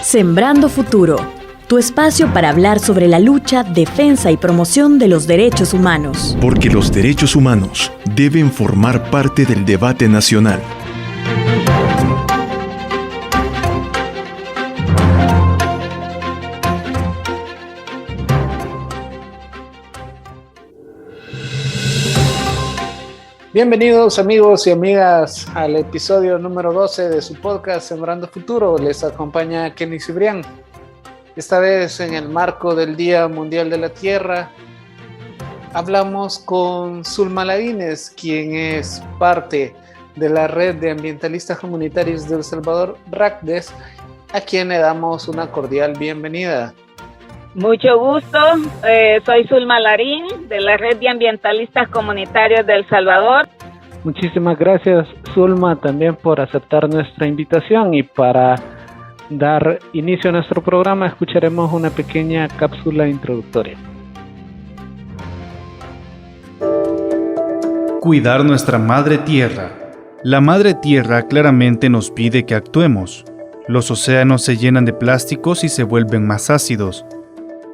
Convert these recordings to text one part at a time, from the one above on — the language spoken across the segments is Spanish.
Sembrando Futuro, tu espacio para hablar sobre la lucha, defensa y promoción de los derechos humanos. Porque los derechos humanos deben formar parte del debate nacional. Bienvenidos amigos y amigas al episodio número 12 de su podcast Sembrando Futuro. Les acompaña Kenny Cibrián. Esta vez en el marco del Día Mundial de la Tierra hablamos con Zulma Laínez, quien es parte de la red de ambientalistas comunitarios de El Salvador, RACDES, a quien le damos una cordial bienvenida. Mucho gusto, soy Zulma Laínez de la Red de Ambientalistas Comunitarios de El Salvador. Muchísimas gracias, Zulma, también por aceptar nuestra invitación, y para dar inicio a nuestro programa escucharemos una pequeña cápsula introductoria. Cuidar nuestra madre tierra. La madre tierra claramente nos pide que actuemos. Los océanos se llenan de plásticos y se vuelven más ácidos.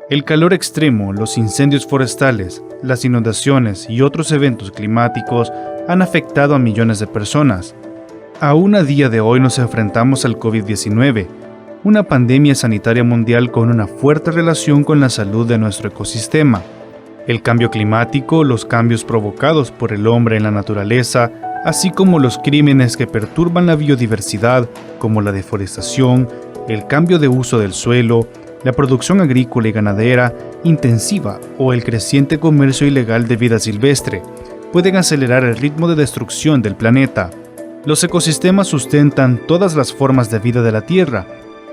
El calor extremo, los incendios forestales, las inundaciones y otros eventos climáticos han afectado a millones de personas. Aún a día de hoy nos enfrentamos al COVID-19, una pandemia sanitaria mundial con una fuerte relación con la salud de nuestro ecosistema. El cambio climático, los cambios provocados por el hombre en la naturaleza, así como los crímenes que perturban la biodiversidad, como la deforestación, el cambio de uso del suelo, la producción agrícola y ganadera intensiva o el creciente comercio ilegal de vida silvestre, pueden acelerar el ritmo de destrucción del planeta. Los ecosistemas sustentan todas las formas de vida de la Tierra.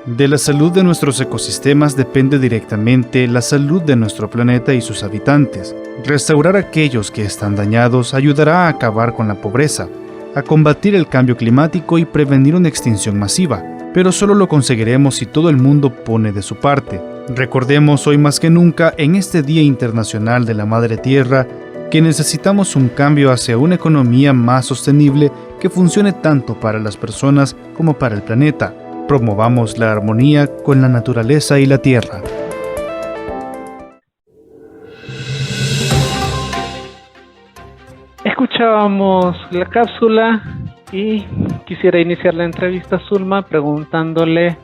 De la salud de nuestros ecosistemas depende directamente la salud de nuestro planeta y sus habitantes. Restaurar aquellos que están dañados ayudará a acabar con la pobreza, a combatir el cambio climático y prevenir una extinción masiva. Pero solo lo conseguiremos si todo el mundo pone de su parte. Recordemos hoy más que nunca, en este Día Internacional de la Madre Tierra, que necesitamos un cambio hacia una economía más sostenible que funcione tanto para las personas como para el planeta. Promovamos la armonía con la naturaleza y la tierra. Escuchábamos la cápsula y quisiera iniciar la entrevista, Zulma, preguntándole: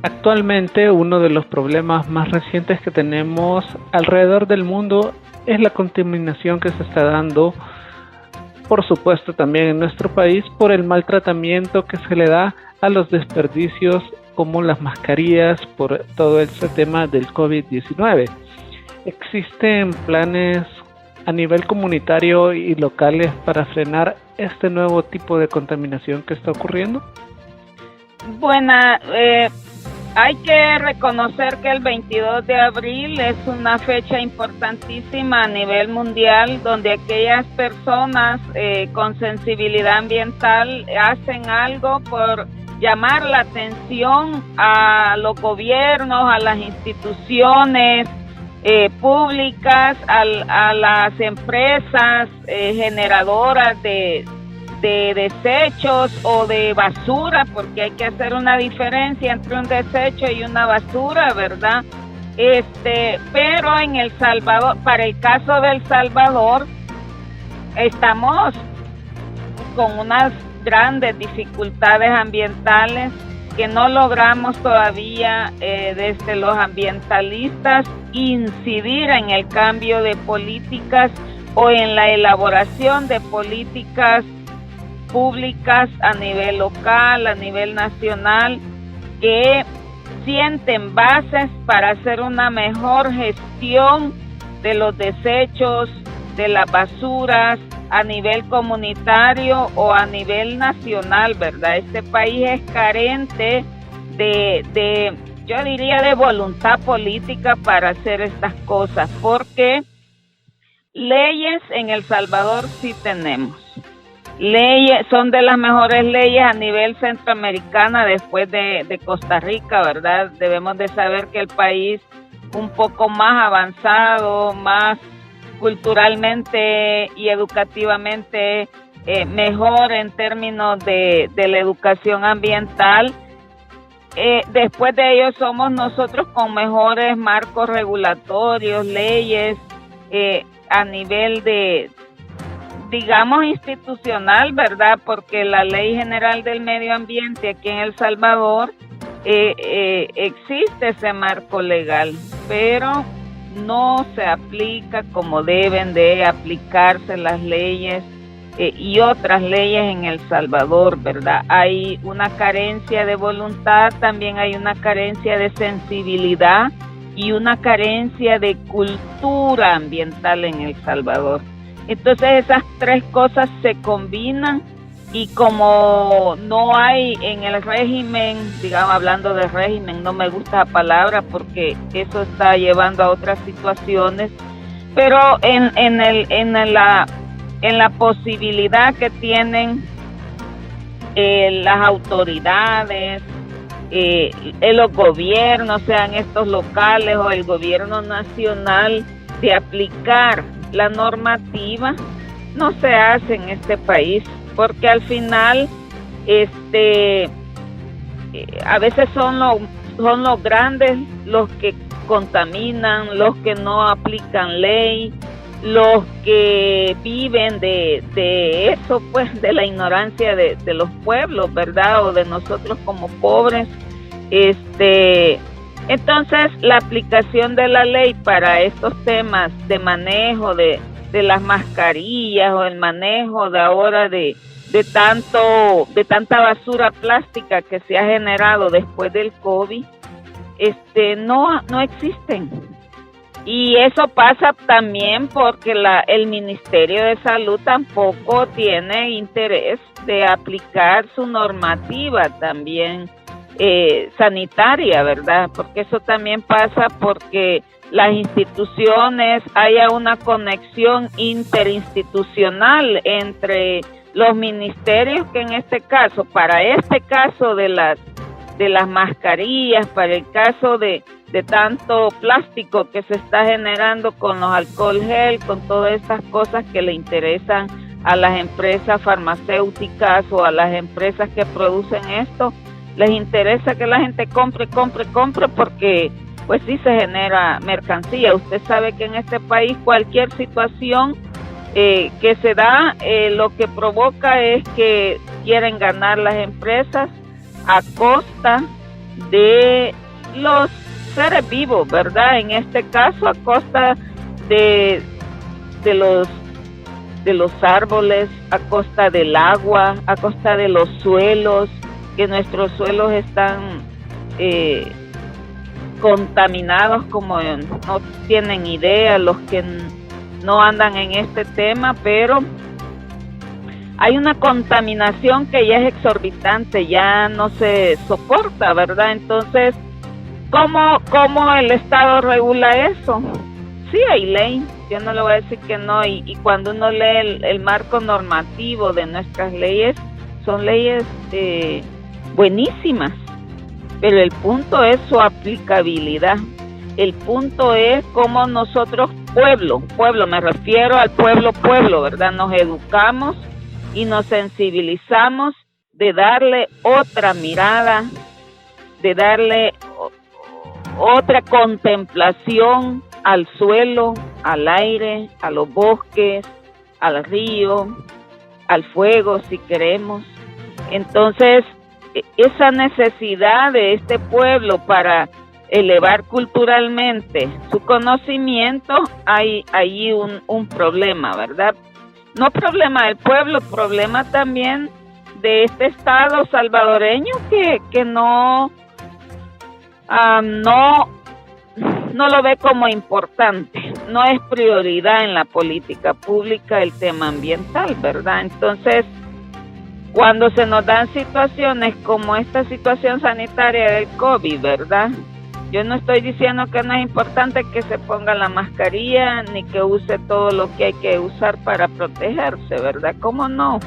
actualmente uno de los problemas más recientes que tenemos alrededor del mundo es la contaminación que se está dando, por supuesto también en nuestro país, por el maltratamiento que se le da a los desperdicios como las mascarillas, por todo ese tema del COVID-19. ¿Existen planes a nivel comunitario y locales para frenar este nuevo tipo de contaminación que está ocurriendo? Bueno, hay que reconocer que el 22 de abril es una fecha importantísima a nivel mundial, donde aquellas personas con sensibilidad ambiental hacen algo por llamar la atención a los gobiernos, a las instituciones públicas, a las empresas generadoras de desechos o de basura, porque hay que hacer una diferencia entre un desecho y una basura, ¿verdad? Pero en El Salvador, para el caso de El Salvador, estamos con unas grandes dificultades ambientales que no logramos todavía desde los ambientalistas incidir en el cambio de políticas o en la elaboración de políticas públicas a nivel local, a nivel nacional, que sienten bases para hacer una mejor gestión de los desechos, de las basuras, a nivel comunitario o a nivel nacional, ¿verdad? Este país es carente yo diría, de voluntad política para hacer estas cosas, porque leyes en El Salvador sí tenemos. Leyes, son de las mejores leyes a nivel centroamericana después de Costa Rica, ¿verdad? Debemos de saber que el país un poco más avanzado, más culturalmente y educativamente mejor en términos de la educación ambiental, después de ellos somos nosotros con mejores marcos regulatorios, leyes, a nivel de, digamos, institucional, ¿verdad? Porque la Ley General del Medio Ambiente aquí en El Salvador existe ese marco legal, pero no se aplica como deben de aplicarse las leyes y otras leyes en El Salvador, ¿verdad? Hay una carencia de voluntad, también hay una carencia de sensibilidad y una carencia de cultura ambiental en El Salvador. Entonces esas tres cosas se combinan y como no hay en el régimen, digamos, hablando de régimen, no me gusta la palabra porque eso está llevando a otras situaciones, pero en la posibilidad que tienen las autoridades, los gobiernos, sean estos locales o el gobierno nacional, de aplicar la normativa, no se hace en este país, porque al final a veces son los grandes los que contaminan, los que no aplican ley, los que viven de eso, pues, de la ignorancia de los pueblos, ¿verdad? O de nosotros como pobres. Entonces, la aplicación de la ley para estos temas de manejo de las mascarillas o el manejo de ahora de tanta basura plástica que se ha generado después del COVID, no existen. Y eso pasa también porque el Ministerio de Salud tampoco tiene interés de aplicar su normativa también sanitaria, ¿verdad? Porque eso también pasa porque las instituciones, haya una conexión interinstitucional entre los ministerios, que en este caso, para este caso de las mascarillas, para el caso de tanto plástico que se está generando con los alcohol gel, con todas estas cosas que le interesan a las empresas farmacéuticas o a las empresas que producen esto, les interesa que la gente compre porque pues sí se genera mercancía. Usted sabe que en este país cualquier situación que se da, lo que provoca es que quieren ganar las empresas a costa de los seres vivos, ¿verdad? En este caso, a costa de los árboles, a costa del agua, a costa de los suelos, que nuestros suelos están contaminados como no tienen idea los que no andan en este tema, pero hay una contaminación que ya es exorbitante, ya no se soporta, ¿verdad? Entonces, ¿cómo el Estado regula eso? Sí hay ley, yo no le voy a decir que no, y cuando uno lee el marco normativo de nuestras leyes, son leyes buenísimas, pero el punto es su aplicabilidad. El punto es cómo nosotros, pueblo, me refiero al pueblo, ¿verdad? Nos educamos y nos sensibilizamos de darle otra mirada, de darle otra contemplación al suelo, al aire, a los bosques, al río, al fuego, si queremos. Entonces, esa necesidad de este pueblo para elevar culturalmente su conocimiento, hay ahí un problema, ¿verdad? No problema del pueblo, problema también de este Estado salvadoreño que no lo ve como importante, no es prioridad en la política pública el tema ambiental, ¿verdad? Entonces, cuando se nos dan situaciones como esta situación sanitaria del COVID, ¿verdad? Yo no estoy diciendo que no es importante que se ponga la mascarilla ni que use todo lo que hay que usar para protegerse, ¿verdad? ¿Cómo no?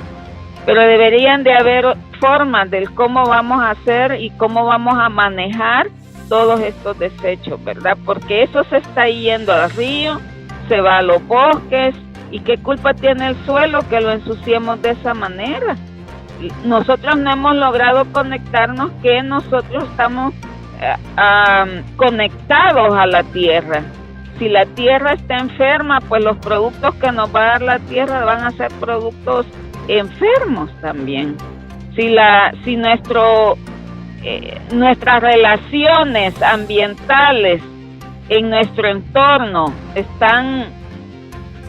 Pero deberían de haber formas del cómo vamos a hacer y cómo vamos a manejar todos estos desechos, ¿verdad? Porque eso se está yendo al río, se va a los bosques, ¿y qué culpa tiene el suelo que lo ensuciemos de esa manera? nosotros no hemos logrado conectarnos, que nosotros estamos conectados a la tierra. Si la tierra está enferma, pues los productos que nos va a dar la tierra van a ser productos enfermos también. Si nuestras relaciones ambientales en nuestro entorno están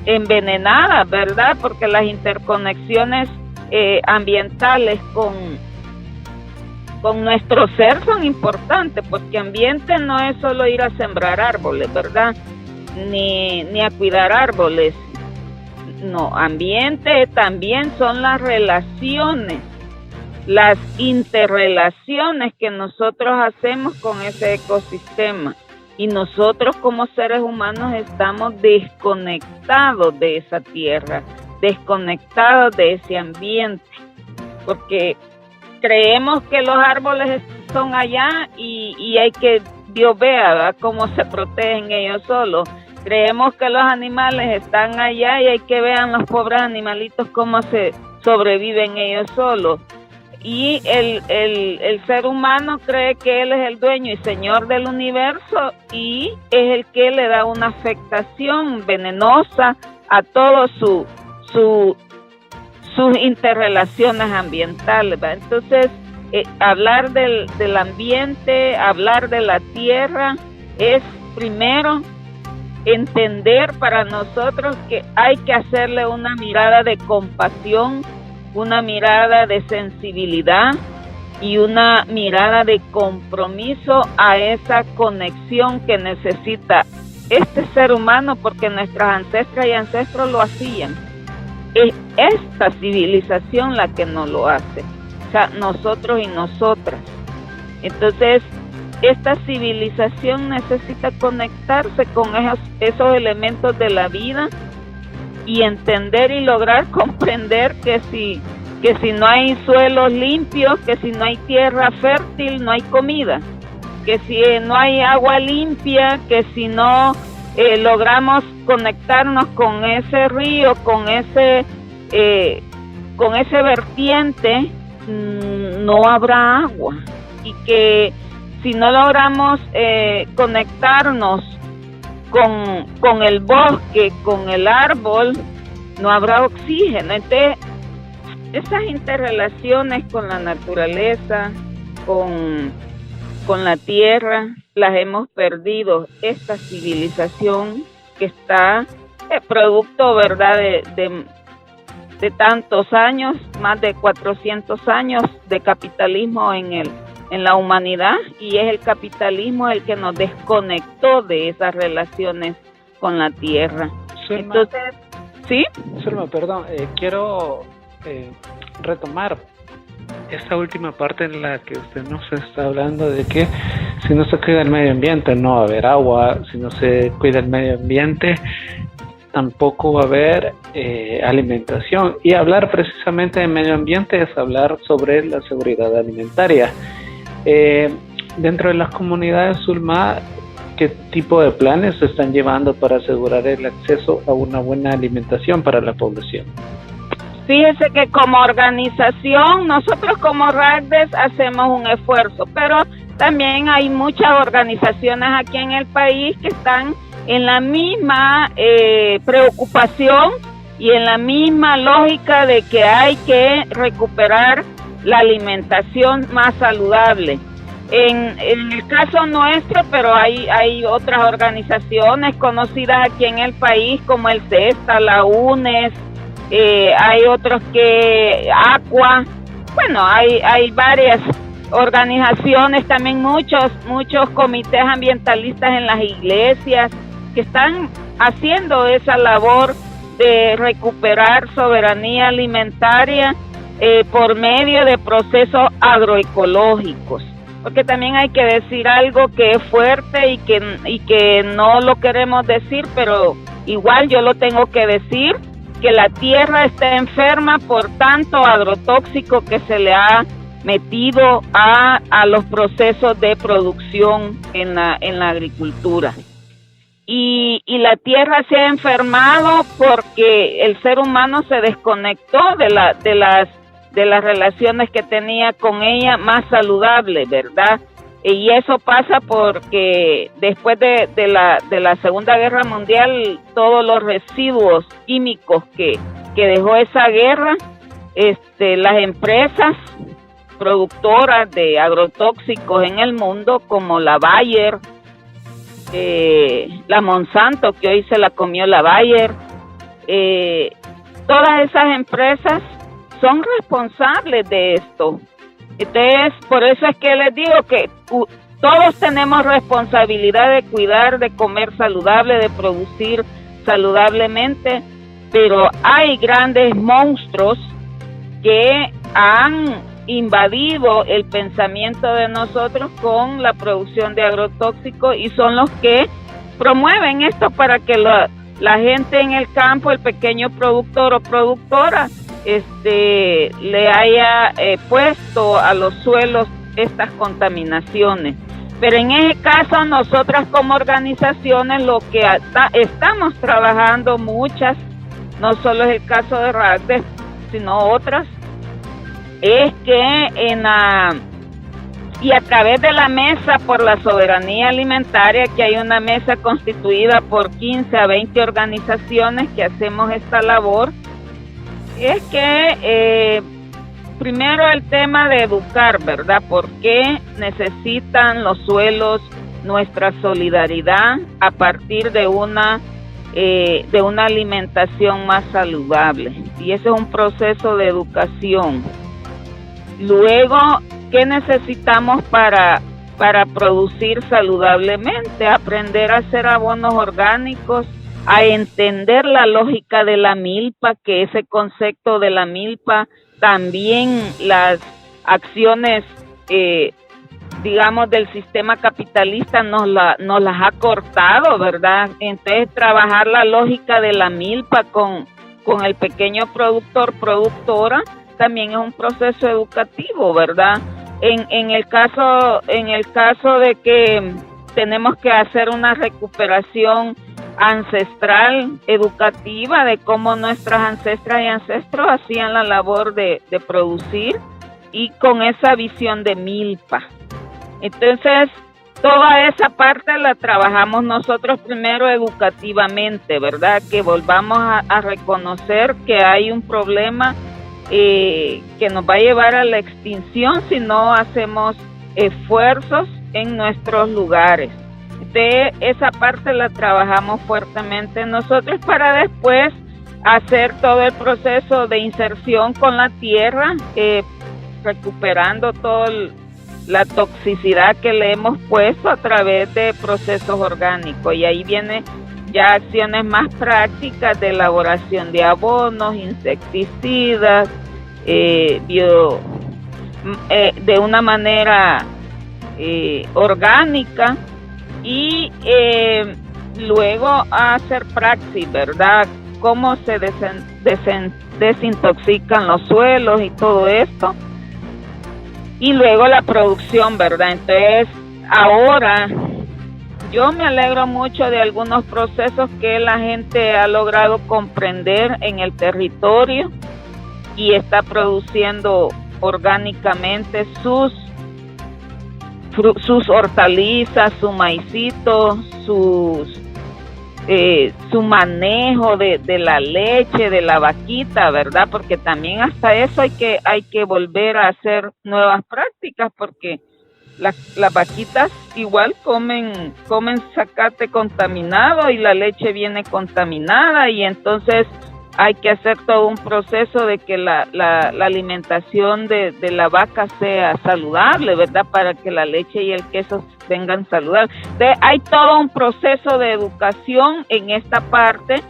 envenenadas, ¿verdad? Porque las interconexiones ambientales con nuestro ser son importantes, porque ambiente no es solo ir a sembrar árboles, ¿verdad? Ni a cuidar árboles. No, ambiente también son las relaciones, las interrelaciones que nosotros hacemos con ese ecosistema. Y nosotros como seres humanos estamos desconectados de esa tierra, desconectados de ese ambiente, porque creemos que los árboles son allá y hay que, Dios vea, ¿verdad?, cómo se protegen ellos solos. Creemos que los animales están allá y hay que vean los pobres animalitos cómo se sobreviven ellos solos. Y el ser humano cree que él es el dueño y señor del universo y es el que le da una afectación venenosa a todo sus interrelaciones ambientales, ¿verdad? Entonces, hablar del ambiente, hablar de la tierra, es primero entender para nosotros que hay que hacerle una mirada de compasión, una mirada de sensibilidad y una mirada de compromiso a esa conexión que necesita este ser humano, porque nuestras ancestras y ancestros lo hacían. Es esta civilización la que no lo hace, o sea, nosotros y nosotras. Entonces, esta civilización necesita conectarse con esos elementos de la vida y entender y lograr comprender que si no hay suelos limpios, que si no hay tierra fértil, no hay comida, que si no hay agua limpia, que si no logramos conectarnos con ese río, con ese vertiente, no habrá agua, y que si no logramos conectarnos con el bosque, con el árbol, no habrá oxígeno. Entonces, esas interrelaciones con la naturaleza, con la tierra, las hemos perdido. Esta civilización que está producto, ¿verdad?, de tantos años, más de 400 años de capitalismo en la humanidad, y es el capitalismo el que nos desconectó de esas relaciones con la tierra. Zulma, entonces, ¿sí? Zulma, perdón, quiero retomar esta última parte en la que usted nos está hablando de que si no se cuida el medio ambiente no va a haber agua, si no se cuida el medio ambiente tampoco va a haber alimentación. Y hablar precisamente de medio ambiente es hablar sobre la seguridad alimentaria. Dentro de las comunidades Zulma, ¿qué tipo de planes se están llevando para asegurar el acceso a una buena alimentación para la población? Fíjese que como organización, nosotros como RACDES hacemos un esfuerzo, pero también hay muchas organizaciones aquí en el país que están en la misma preocupación y en la misma lógica de que hay que recuperar la alimentación más saludable. En el caso nuestro, pero hay otras organizaciones conocidas aquí en el país como el CESTA, la UNES, hay otros que ACUA, bueno, hay varias organizaciones, también muchos comités ambientalistas en las iglesias que están haciendo esa labor de recuperar soberanía alimentaria por medio de procesos agroecológicos. Porque también hay que decir algo que es fuerte y que no lo queremos decir, pero igual yo lo tengo que decir, que la tierra está enferma por tanto agrotóxico que se le ha metido a los procesos de producción en la agricultura. Y la tierra se ha enfermado porque el ser humano se desconectó de las relaciones que tenía con ella más saludables, ¿verdad? Y eso pasa porque después de la Segunda Guerra Mundial, todos los residuos químicos que dejó esa guerra, las empresas productoras de agrotóxicos en el mundo, como la Bayer, la Monsanto, que hoy se la comió la Bayer, todas esas empresas son responsables de esto. Entonces, por eso es que les digo que todos tenemos responsabilidad de cuidar, de comer saludable, de producir saludablemente, pero hay grandes monstruos que han invadido el pensamiento de nosotros con la producción de agrotóxicos y son los que promueven esto para que la gente en el campo, el pequeño productor o productora, le haya puesto a los suelos estas contaminaciones. Pero en ese caso, nosotras como organizaciones, lo que estamos trabajando muchas, no solo es el caso de RACDE, sino otras, es que y a través de la Mesa por la Soberanía Alimentaria, que hay una mesa constituida por 15 a 20 organizaciones que hacemos esta labor, es que primero el tema de educar, ¿verdad? ¿Por qué necesitan los suelos nuestra solidaridad a partir de una alimentación más saludable? Y ese es un proceso de educación. Luego, ¿qué necesitamos para producir saludablemente? Aprender a hacer abonos orgánicos, a entender la lógica de la milpa, que ese concepto de la milpa también las acciones, digamos, del sistema capitalista nos las ha cortado, ¿verdad? Entonces, trabajar la lógica de la milpa con el pequeño productor, productora, también es un proceso educativo, ¿verdad? En el caso de que tenemos que hacer una recuperación ancestral, educativa, de cómo nuestras ancestras y ancestros hacían la labor de producir, y con esa visión de milpa. Entonces, toda esa parte la trabajamos nosotros primero educativamente, ¿verdad? Que volvamos a reconocer que hay un problema que nos va a llevar a la extinción si no hacemos esfuerzos en nuestros lugares. De esa parte la trabajamos fuertemente nosotros para después hacer todo el proceso de inserción con la tierra, recuperando toda la toxicidad que le hemos puesto a través de procesos orgánicos, y ahí viene ya acciones más prácticas de elaboración de abonos, insecticidas, de una manera orgánica, y luego hacer praxis, ¿verdad? Cómo se desintoxican los suelos y todo esto, y luego la producción, ¿verdad? Entonces, ahora yo me alegro mucho de algunos procesos que la gente ha logrado comprender en el territorio y está produciendo orgánicamente sus hortalizas, su maicito, su manejo de la leche, de la vaquita, ¿verdad? Porque también hasta eso hay que volver a hacer nuevas prácticas, porque las vaquitas igual comen zacate contaminado y la leche viene contaminada, y entonces hay que hacer todo un proceso de que la alimentación de la vaca sea saludable, ¿verdad? Para que la leche y el queso vengan saludables. Entonces, hay todo un proceso de educación en esta parte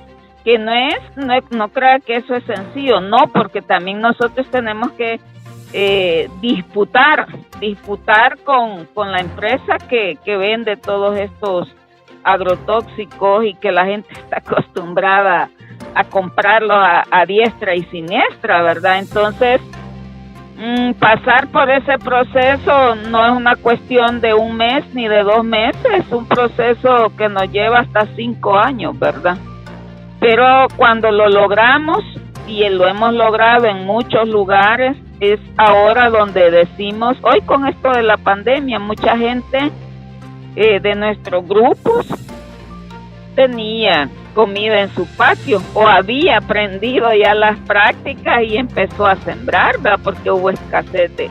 que no crea que eso es sencillo, no, porque también nosotros tenemos que disputar con la empresa que vende todos estos agrotóxicos y que la gente está acostumbrada a comprarlos a diestra y siniestra, ¿verdad? Entonces, pasar por ese proceso no es una cuestión de un mes ni de 2 meses, es un proceso que nos lleva hasta 5 años, ¿verdad? Pero cuando lo logramos, y lo hemos logrado en muchos lugares, es ahora donde decimos, hoy con esto de la pandemia, mucha gente de nuestros grupos tenía comida en su patio o había aprendido ya las prácticas y empezó a sembrar, ¿verdad? Porque hubo escasez de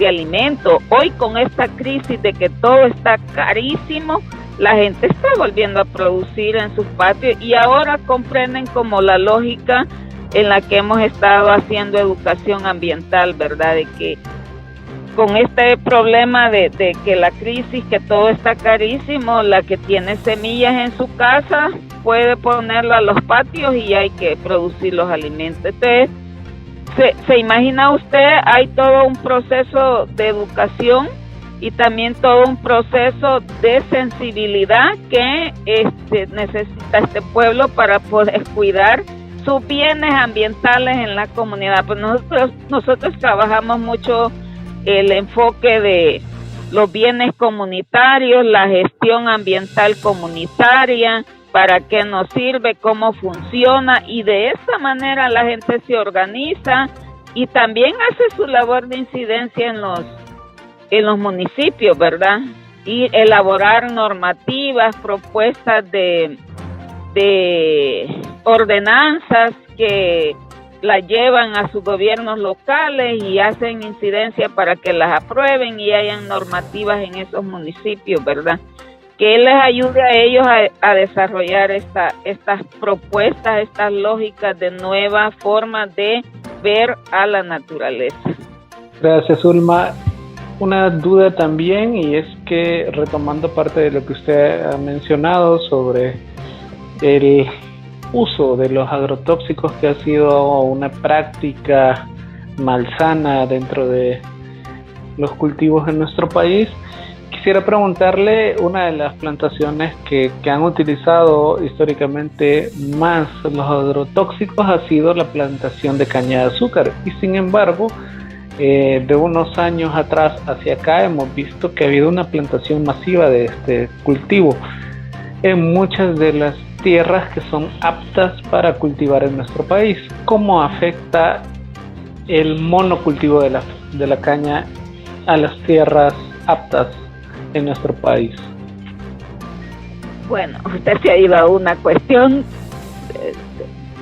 alimentos. Hoy con esta crisis de que todo está carísimo, la gente está volviendo a producir en sus patios y ahora comprenden como la lógica en la que hemos estado haciendo educación ambiental, ¿verdad? De que con este problema de que la crisis, que todo está carísimo, la que tiene semillas en su casa puede ponerlo a los patios y hay que producir los alimentos. Entonces, ¿se imagina usted? Hay todo un proceso de educación y también todo un proceso de sensibilidad que necesita este pueblo para poder cuidar sus bienes ambientales en la comunidad. Pues nosotros trabajamos mucho el enfoque de los bienes comunitarios, la gestión ambiental comunitaria, para qué nos sirve, cómo funciona, y de esa manera la gente se organiza y también hace su labor de incidencia en los municipios, ¿verdad? Y elaborar normativas, propuestas de ordenanzas que la llevan a sus gobiernos locales y hacen incidencia para que las aprueben y hayan normativas en esos municipios, ¿verdad? Que les ayude a ellos a desarrollar estas propuestas, estas lógicas de nuevas formas de ver a la naturaleza. Gracias, Ulma. Una duda también, y es que retomando parte de lo que usted ha mencionado sobre el uso de los agrotóxicos, que ha sido una práctica malsana dentro de los cultivos en nuestro país, quisiera preguntarle, una de las plantaciones que han utilizado históricamente más los agrotóxicos ha sido la plantación de caña de azúcar, y sin embargo de unos años atrás hacia acá hemos visto que ha habido una plantación masiva de este cultivo en muchas de las tierras que son aptas para cultivar en nuestro país. ¿Cómo afecta el monocultivo de la caña a las tierras aptas en nuestro país? Bueno, usted se ha ido a una cuestión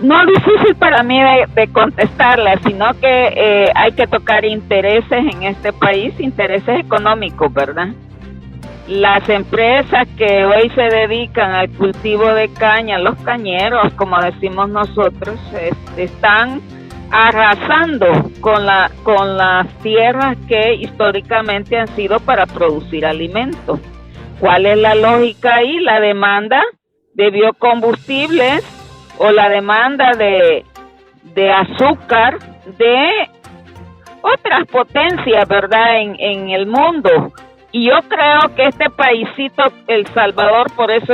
no difícil para mí de contestarla, sino que hay que tocar intereses en este país, intereses económicos, ¿verdad? Las empresas que hoy se dedican al cultivo de caña, los cañeros, como decimos nosotros, están arrasando con las tierras que históricamente han sido para producir alimentos. ¿Cuál es la lógica ahí? La demanda de biocombustibles o la demanda de azúcar de otras potencias, ¿verdad?, en el mundo. Y yo creo que este paísito, El Salvador, por eso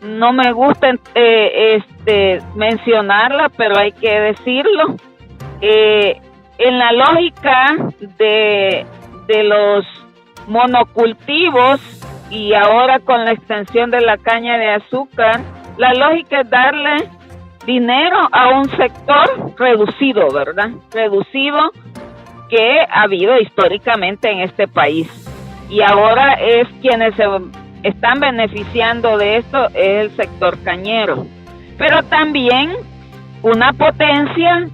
no me gusta mencionarla, pero hay que decirlo, en la lógica de los monocultivos y ahora con la extensión de la caña de azúcar, la lógica es darle dinero a un sector reducido, ¿verdad? Reducido, que ha habido históricamente en este país, y ahora es quienes se están beneficiando de esto es el sector cañero, pero también una potencia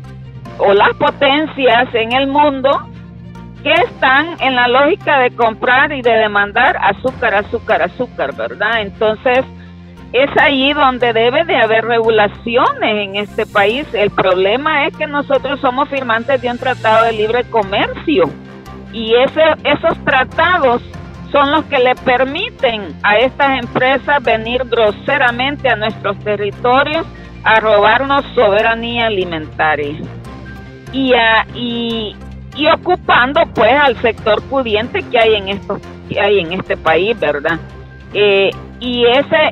o las potencias en el mundo que están en la lógica de comprar y de demandar azúcar, ¿verdad? Entonces es ahí donde debe de haber regulaciones en este país. El problema es que nosotros somos firmantes de un tratado de libre comercio y esos tratados son los que le permiten a estas empresas venir groseramente a nuestros territorios a robarnos soberanía alimentaria y ocupando pues al sector pudiente que hay en este país, ¿verdad? Y esa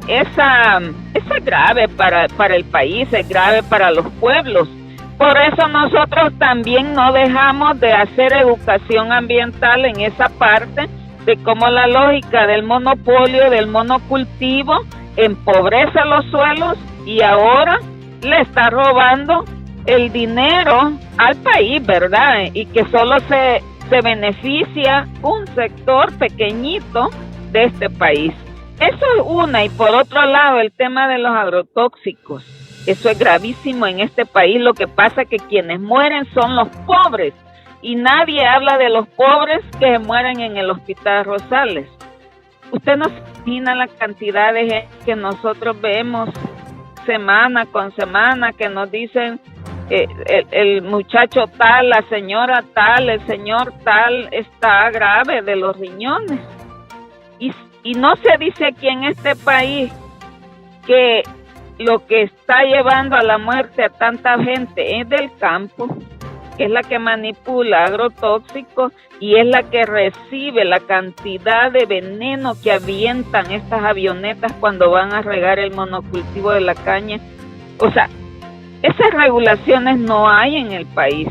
es grave para el país, es grave para los pueblos. Por eso nosotros también no dejamos de hacer educación ambiental en esa parte de cómo la lógica del monopolio, del monocultivo, empobrece los suelos y ahora le está robando el dinero al país, ¿verdad? Y que solo se beneficia un sector pequeñito de este país. Eso es una, y por otro lado, el tema de los agrotóxicos. Eso es gravísimo en este país. Lo que pasa es que quienes mueren son los pobres, y nadie habla de los pobres que se mueren en el Hospital Rosales. Usted no se imagina la cantidad de gente que nosotros vemos semana con semana, que nos dicen el muchacho tal, la señora tal, el señor tal está grave de los riñones. Y no se dice aquí en este país que lo que está llevando a la muerte a tanta gente es del campo, que es la que manipula agrotóxicos y es la que recibe la cantidad de veneno que avientan estas avionetas cuando van a regar el monocultivo de la caña. O sea, esas regulaciones no hay en el país.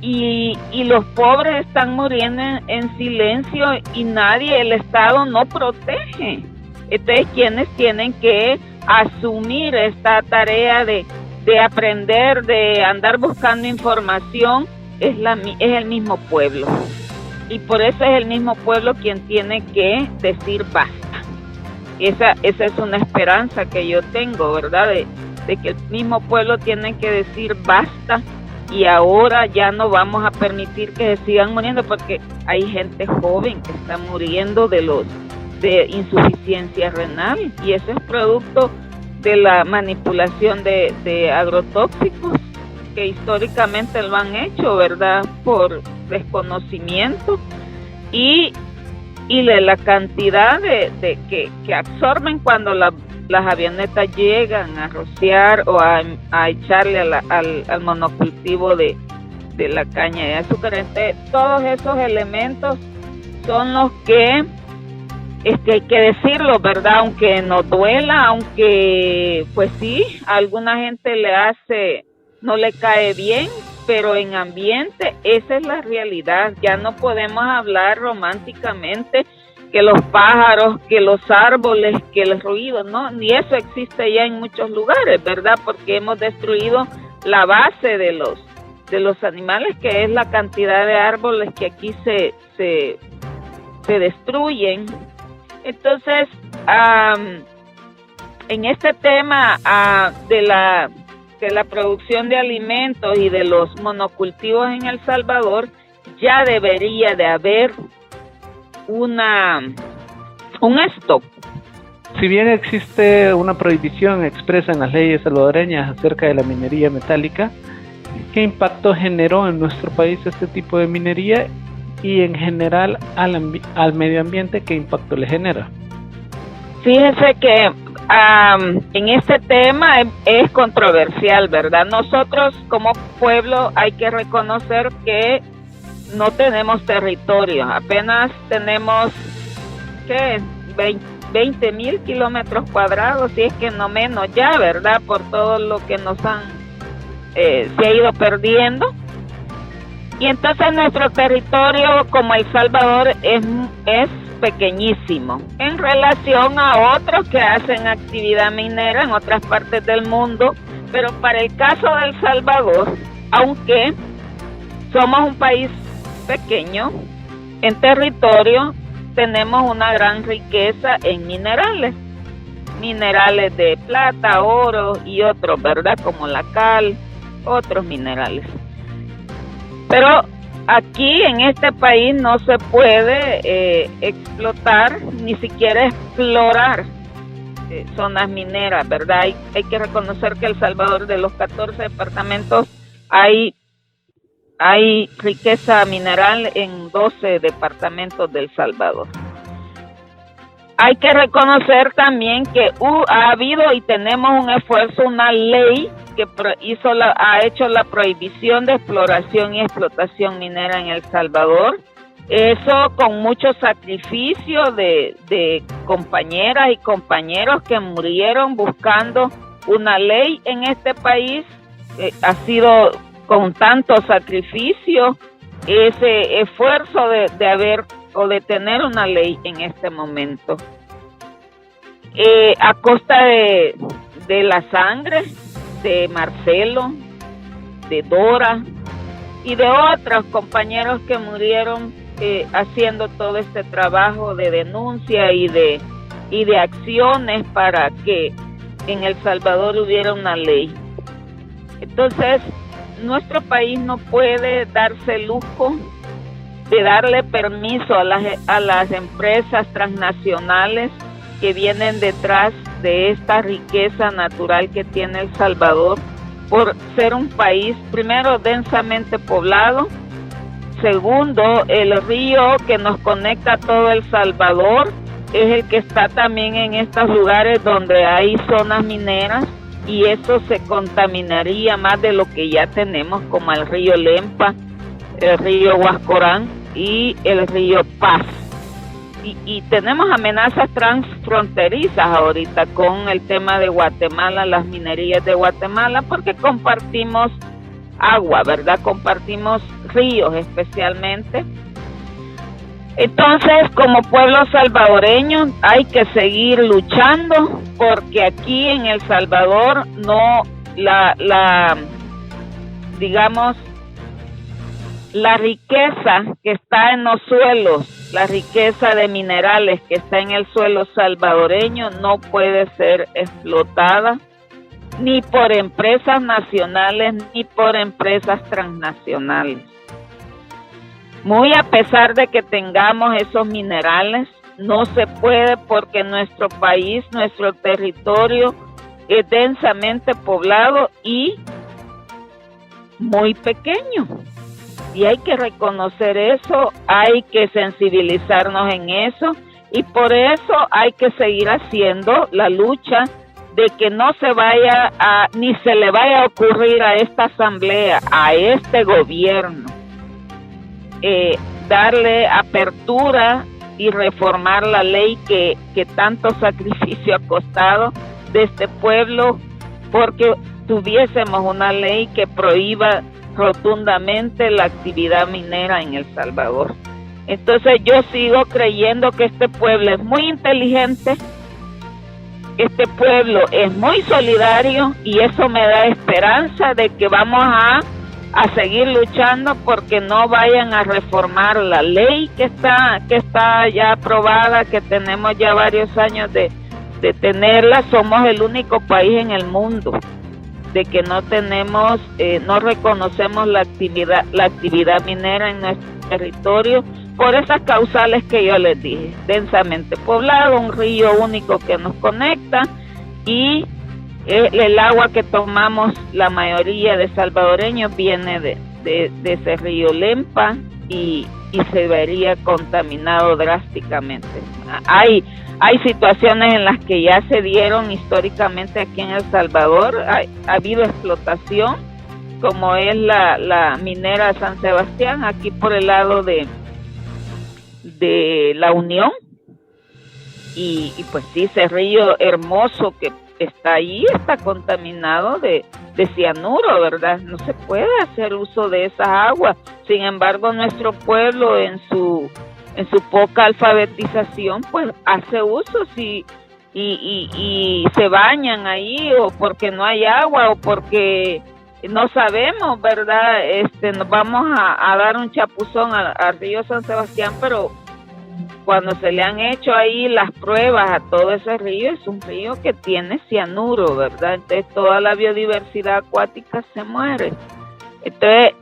Y los pobres están muriendo en silencio y nadie, el Estado no protege. Entonces, quienes tienen que asumir esta tarea de aprender, de andar buscando información, es el mismo pueblo. Y por eso es el mismo pueblo quien tiene que decir basta. Esa es una esperanza que yo tengo, ¿verdad? De que el mismo pueblo tiene que decir basta, y ahora ya no vamos a permitir que se sigan muriendo, porque hay gente joven que está muriendo de insuficiencia renal, y eso es producto de la manipulación de agrotóxicos que históricamente lo han hecho, ¿verdad? Por desconocimiento y de la cantidad de que absorben cuando las avionetas llegan a rociar o a echarle al monocultivo de la caña de azúcar. Entonces, todos esos elementos son los que hay que decirlo, ¿verdad? Aunque nos duela, aunque pues sí, a alguna gente no le cae bien, pero en ambiente esa es la realidad. Ya no podemos hablar románticamente que los pájaros, que los árboles, que el ruido, ¿no? Ni eso existe ya en muchos lugares, ¿verdad? Porque hemos destruido la base de los animales, que es la cantidad de árboles que aquí se destruyen. Entonces, en este tema de la producción de alimentos y de los monocultivos en El Salvador, ya debería de haber un stop. Si bien existe una prohibición expresa en las leyes salvadoreñas acerca de la minería metálica, ¿qué impacto generó en nuestro país este tipo de minería? Y en general al medio ambiente, ¿qué impacto le genera? Fíjese que en este tema es controversial, ¿verdad? Nosotros como pueblo hay que reconocer que no tenemos territorio, apenas tenemos 20,000 kilómetros cuadrados, si es que no menos ya, ¿verdad? Por todo lo que se ha ido perdiendo. Y entonces nuestro territorio como El Salvador es pequeñísimo en relación a otros que hacen actividad minera en otras partes del mundo, pero para el caso de El Salvador, aunque somos un país pequeño en territorio, tenemos una gran riqueza en minerales de plata, oro y otros, ¿verdad? Como la cal, otros minerales. Pero aquí en este país no se puede explotar, ni siquiera explorar zonas mineras, ¿verdad? Hay que reconocer que El Salvador, de los 14 departamentos, hay riqueza mineral en 12 departamentos de El Salvador. Hay que reconocer también que ha habido y tenemos un esfuerzo, una ley que ha hecho la prohibición de exploración y explotación minera en El Salvador. Eso con mucho sacrificio de compañeras y compañeros que murieron buscando una ley en este país. Ha sido con tanto sacrificio ese esfuerzo de haber o de tener una ley en este momento. A costa de la sangre de Marcelo, de Dora y de otros compañeros que murieron haciendo todo este trabajo de denuncia y de acciones para que en El Salvador hubiera una ley. Entonces, nuestro país no puede darse el lujo de darle permiso a las empresas transnacionales que vienen detrás de esta riqueza natural que tiene El Salvador, por ser un país, primero, densamente poblado, segundo, el río que nos conecta a todo El Salvador es el que está también en estos lugares donde hay zonas mineras, y eso se contaminaría más de lo que ya tenemos, como el río Lempa, el río Huascorán y el río Paz. Y tenemos amenazas transfronterizas ahorita con el tema de Guatemala, las minerías de Guatemala, porque compartimos agua, ¿verdad? Compartimos ríos especialmente. Entonces, como pueblo salvadoreño, hay que seguir luchando, porque aquí en El Salvador no, digamos, la riqueza que está en los suelos, la riqueza de minerales que está en el suelo salvadoreño no puede ser explotada ni por empresas nacionales ni por empresas transnacionales. Muy a pesar de que tengamos esos minerales, no se puede, porque nuestro país, nuestro territorio es densamente poblado y muy pequeño. Y hay que reconocer eso, hay que sensibilizarnos en eso, y por eso hay que seguir haciendo la lucha de que no se vaya ni se le vaya a ocurrir a esta asamblea, a este gobierno, darle apertura y reformar la ley que tanto sacrificio ha costado de este pueblo, porque tuviésemos una ley que prohíba rotundamente la actividad minera en El Salvador. Entonces yo sigo creyendo que este pueblo es muy inteligente, este pueblo es muy solidario, y eso me da esperanza de que vamos a seguir luchando porque no vayan a reformar la ley que está ya aprobada, que tenemos ya varios años de tenerla. Somos el único país en el mundo de que no tenemos, no reconocemos la actividad minera en nuestro territorio, por esas causales que yo les dije: densamente poblado, un río único que nos conecta, y el agua que tomamos la mayoría de salvadoreños viene de ese río Lempa, y se vería contaminado drásticamente. Hay situaciones en las que ya se dieron históricamente aquí en El Salvador, ha habido explotación, como es la minera San Sebastián, aquí por el lado de La Unión, y pues sí, ese río hermoso que está ahí está contaminado de cianuro, ¿verdad? No se puede hacer uso de esa agua. Sin embargo, nuestro pueblo en su poca alfabetización pues hace uso, y se bañan ahí, o porque no hay agua o porque no sabemos, ¿verdad? Nos vamos a dar un chapuzón al río San Sebastián, pero cuando se le han hecho ahí las pruebas a todo ese río, es un río que tiene cianuro, ¿verdad? Entonces toda la biodiversidad acuática se muere. Entonces,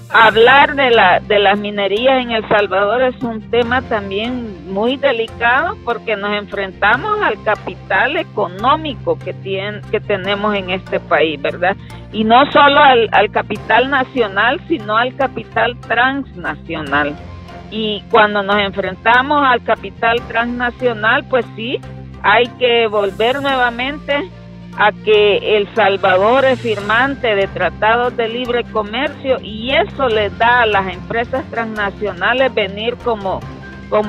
hablar de las minerías en El Salvador es un tema también muy delicado, porque nos enfrentamos al capital económico que tenemos en este país, ¿verdad? Y no solo al capital nacional, sino al capital transnacional. Y cuando nos enfrentamos al capital transnacional, pues sí, hay que volver nuevamente a que El Salvador es firmante de tratados de libre comercio, y eso les da a las empresas transnacionales venir como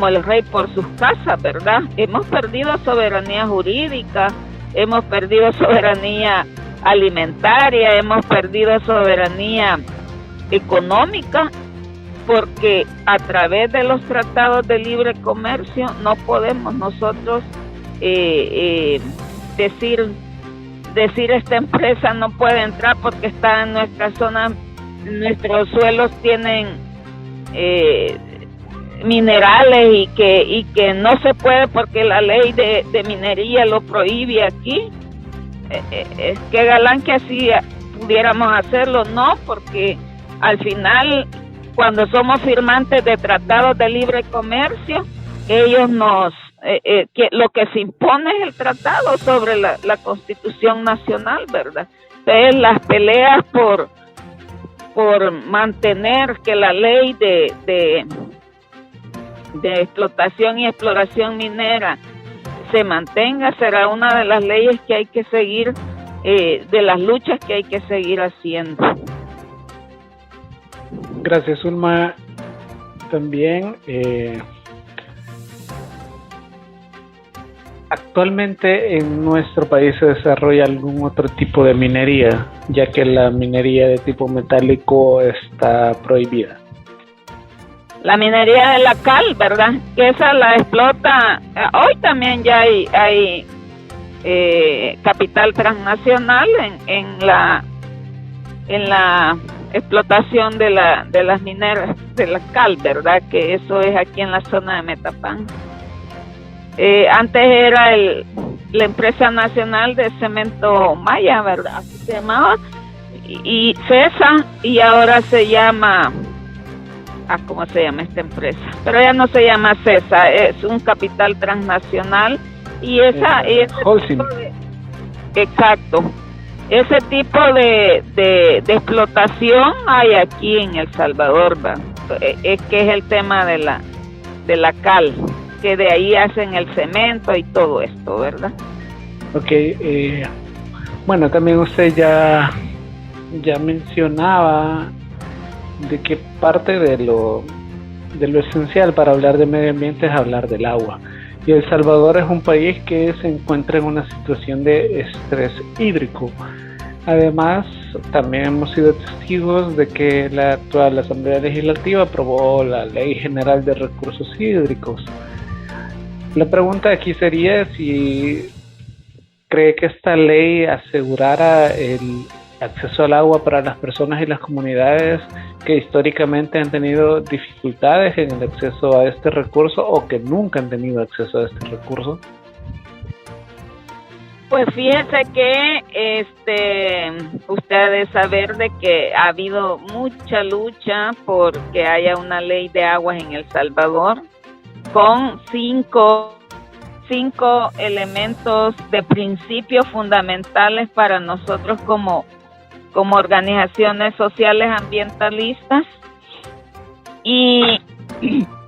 el rey por sus casas, ¿verdad? Hemos perdido soberanía jurídica, hemos perdido soberanía alimentaria, hemos perdido soberanía económica, porque a través de los tratados de libre comercio no podemos nosotros decir decir esta empresa no puede entrar porque está en nuestra zona, nuestros suelos tienen minerales y que no se puede porque la ley de minería lo prohíbe aquí. Es que galán que así pudiéramos hacerlo, no, porque al final cuando somos firmantes de tratados de libre comercio, ellos nos que lo que se impone es el tratado sobre la Constitución Nacional, ¿verdad? Entonces las peleas por mantener que la ley de explotación y exploración minera se mantenga será una de las leyes que hay que seguir, de las luchas que hay que seguir haciendo. Gracias, Zulma. También actualmente en nuestro país se desarrolla algún otro tipo de minería, ya que la minería de tipo metálico está prohibida. La minería de la cal, ¿verdad? Que esa la explota. Hoy también ya hay capital transnacional en la explotación de las mineras de la cal, ¿verdad? Que eso es aquí en la zona de Metapán. Antes era la empresa nacional de cemento Maya, ¿verdad? Así se llamaba, y CESA, y ahora se llama, ¿cómo se llama esta empresa? Pero ya no se llama CESA, es un capital transnacional, y Holcim. Exacto, ese tipo de explotación hay aquí en El Salvador, ¿verdad? Es que es el tema de la cal, que de ahí hacen el cemento y todo esto, ¿verdad? Ok, bueno, también usted ya mencionaba de que parte de lo esencial para hablar de medio ambiente es hablar del agua. Y El Salvador es un país que se encuentra en una situación de estrés hídrico. Además, también hemos sido testigos de que la actual Asamblea Legislativa aprobó la Ley General de Recursos Hídricos. La pregunta aquí sería si cree que esta ley asegurara el acceso al agua para las personas y las comunidades que históricamente han tenido dificultades en el acceso a este recurso o que nunca han tenido acceso a este recurso. Pues fíjese que usted ha de saber de que ha habido mucha lucha por que haya una ley de aguas en El Salvador con cinco elementos de principios fundamentales para nosotros como organizaciones sociales ambientalistas, y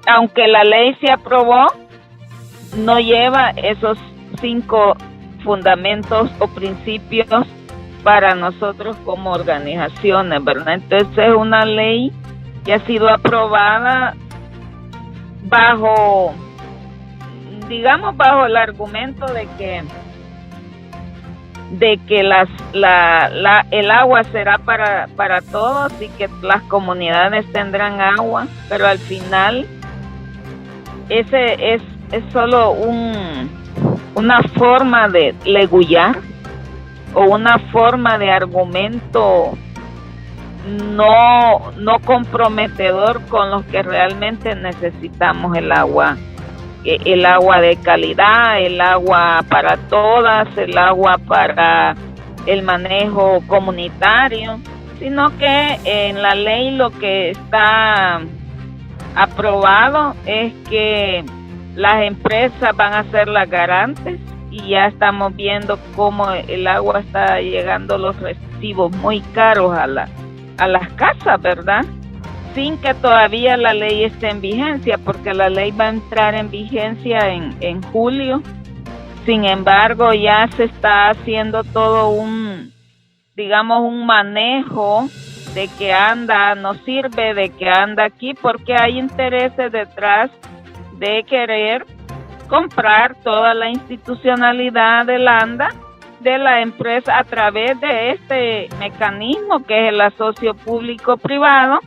aunque la ley se aprobó, no lleva esos 5 fundamentos o principios para nosotros como organizaciones, ¿verdad? Entonces es una ley que ha sido aprobada bajo el argumento de que el agua será para todos y que las comunidades tendrán agua, pero al final ese es solo una forma de legullar o una forma de argumento no comprometedor con los que realmente necesitamos el agua de calidad, el agua para todas, el agua para el manejo comunitario, sino que en la ley lo que está aprobado es que las empresas van a ser las garantes, y ya estamos viendo cómo el agua está llegando, los recibos muy caros a las casas, ¿verdad? Sin que todavía la ley esté en vigencia, porque la ley va a entrar en vigencia en julio. Sin embargo, ya se está haciendo todo un manejo de que nos sirve de que anda aquí, porque hay intereses detrás de querer comprar toda la institucionalidad del ANDA de la empresa a través de este mecanismo que es el asocio público-privado,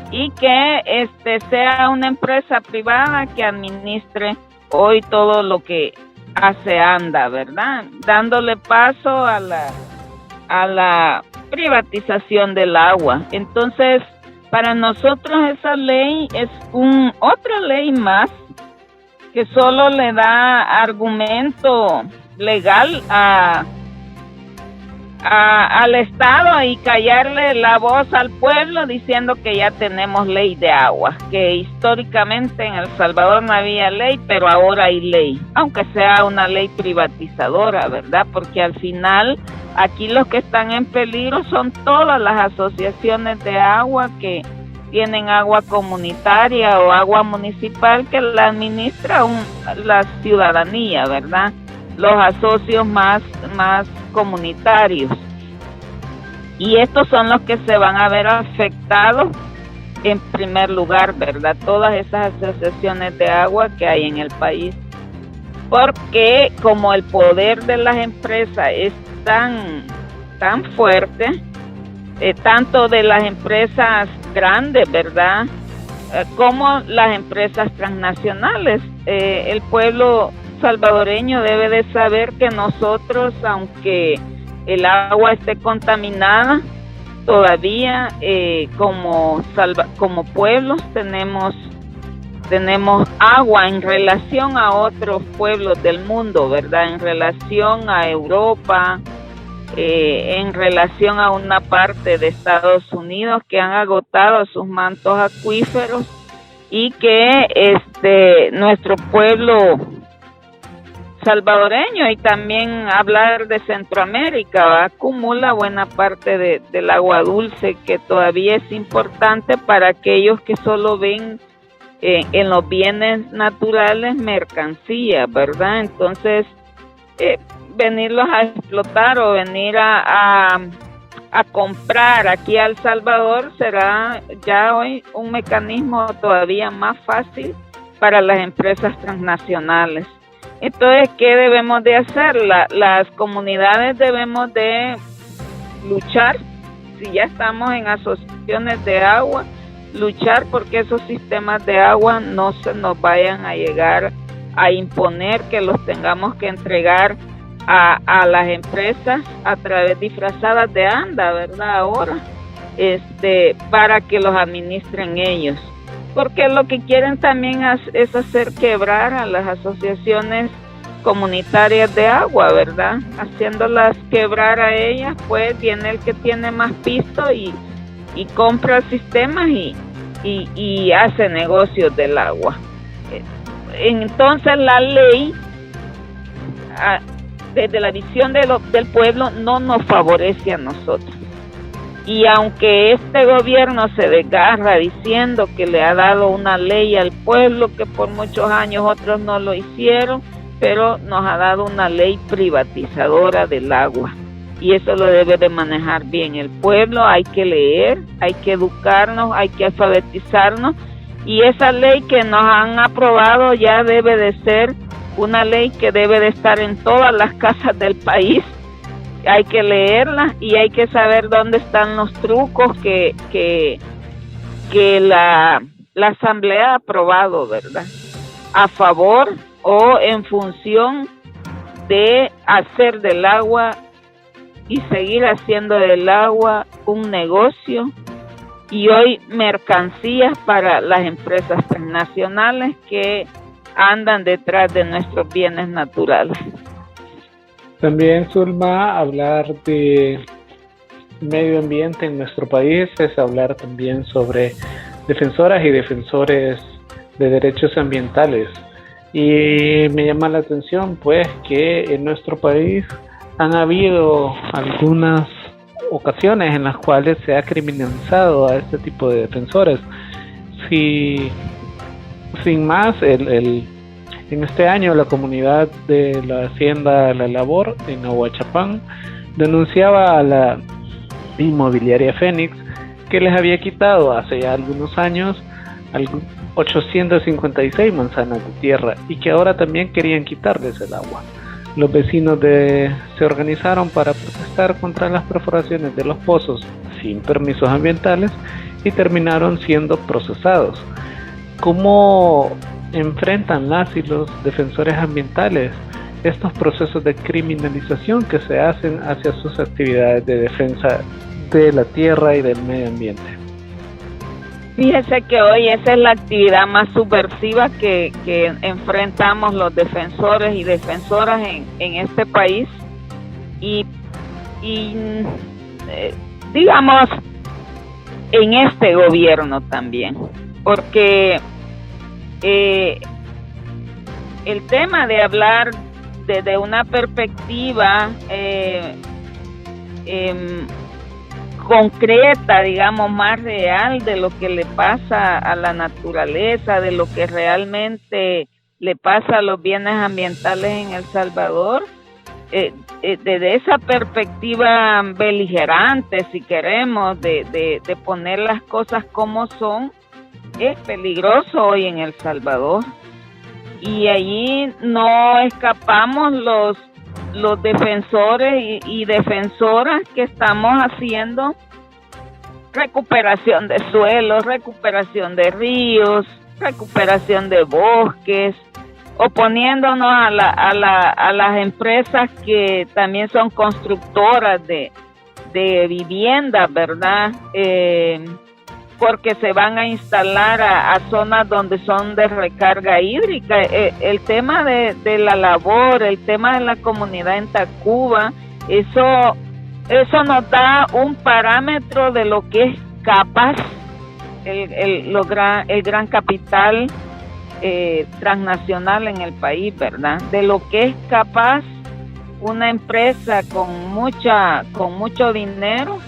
y que sea una empresa privada que administre hoy todo lo que hace ANDA, ¿verdad? Dándole paso a la privatización del agua. Entonces, para nosotros esa ley es otra ley más que solo le da argumento legal al Estado y callarle la voz al pueblo diciendo que ya tenemos ley de agua, que históricamente en El Salvador no había ley, pero ahora hay ley, aunque sea una ley privatizadora, ¿verdad? Porque al final aquí los que están en peligro son todas las asociaciones de agua que tienen agua comunitaria o agua municipal que la administra la ciudadanía, ¿verdad? Los asocios más comunitarios. Y estos son los que se van a ver afectados en primer lugar, ¿verdad? Todas esas asociaciones de agua que hay en el país. Porque como el poder de las empresas es tan fuerte, tanto de las empresas grandes, ¿verdad? Como las empresas transnacionales. El pueblo salvadoreño debe de saber que nosotros, aunque el agua esté contaminada, todavía como pueblos tenemos agua en relación a otros pueblos del mundo, ¿verdad? En relación a Europa, en relación a una parte de Estados Unidos que han agotado sus mantos acuíferos y que nuestro pueblo salvadoreño, y también hablar de Centroamérica, ¿va? Acumula buena parte del agua dulce, que todavía es importante para aquellos que solo ven en los bienes naturales mercancía, ¿verdad? Entonces, venirlos a explotar o venir a comprar aquí a El Salvador será ya hoy un mecanismo todavía más fácil para las empresas transnacionales. Entonces, ¿qué debemos de hacer? Las comunidades debemos de luchar, si ya estamos en asociaciones de agua, luchar porque esos sistemas de agua no se nos vayan a llegar a imponer, que los tengamos que entregar a las empresas a través disfrazadas de ANDA, ¿verdad? Ahora, para que los administren ellos. Porque lo que quieren también es hacer quebrar a las asociaciones comunitarias de agua, ¿verdad? Haciéndolas quebrar a ellas, pues viene el que tiene más pisto y compra sistemas y hace negocios del agua. Entonces la ley, desde la visión del pueblo, no nos favorece a nosotros. Y aunque este gobierno se desgarra diciendo que le ha dado una ley al pueblo, que por muchos años otros no lo hicieron, pero nos ha dado una ley privatizadora del agua. Y eso lo debe de manejar bien el pueblo. Hay que leer, hay que educarnos, hay que alfabetizarnos. Y esa ley que nos han aprobado ya debe de ser una ley que debe de estar en todas las casas del país. Hay que leerla y hay que saber dónde están los trucos que la Asamblea ha aprobado, ¿verdad? A favor o en función de hacer del agua y seguir haciendo del agua un negocio y hoy mercancías para las empresas transnacionales que andan detrás de nuestros bienes naturales. También, Zulma, hablar de medio ambiente en nuestro país es hablar también sobre defensoras y defensores de derechos ambientales. Y me llama la atención, pues, que en nuestro país han habido algunas ocasiones en las cuales se ha criminalizado a este tipo de defensores. Sin más, en este año la comunidad de la Hacienda La Labor en Ahuachapán denunciaba a la inmobiliaria Fénix que les había quitado hace ya algunos años 856 manzanas de tierra y que ahora también querían quitarles el agua. Los vecinos se organizaron para protestar contra las perforaciones de los pozos sin permisos ambientales y terminaron siendo procesados. ¿Cómo enfrentan las y los defensores ambientales estos procesos de criminalización que se hacen hacia sus actividades de defensa de la tierra y del medio ambiente. Fíjese que hoy esa es la actividad más subversiva que enfrentamos los defensores y defensoras en este país y digamos en este gobierno también, porque el tema de hablar desde una perspectiva concreta, digamos, más real de lo que le pasa a la naturaleza, de lo que realmente le pasa a los bienes ambientales en El Salvador, desde esa perspectiva beligerante, si queremos, de poner las cosas como son, es peligroso hoy en El Salvador. Y allí no escapamos los defensores y defensoras que estamos haciendo recuperación de suelos, recuperación de ríos, recuperación de bosques, oponiéndonos a las empresas que también son constructoras de viviendas, ¿verdad? Porque se van a instalar a zonas donde son de recarga hídrica. El tema de la labor, el tema de la comunidad en Tacuba, eso nos da un parámetro de lo que es capaz el gran capital transnacional en el país, ¿verdad? De lo que es capaz una empresa con mucho dinero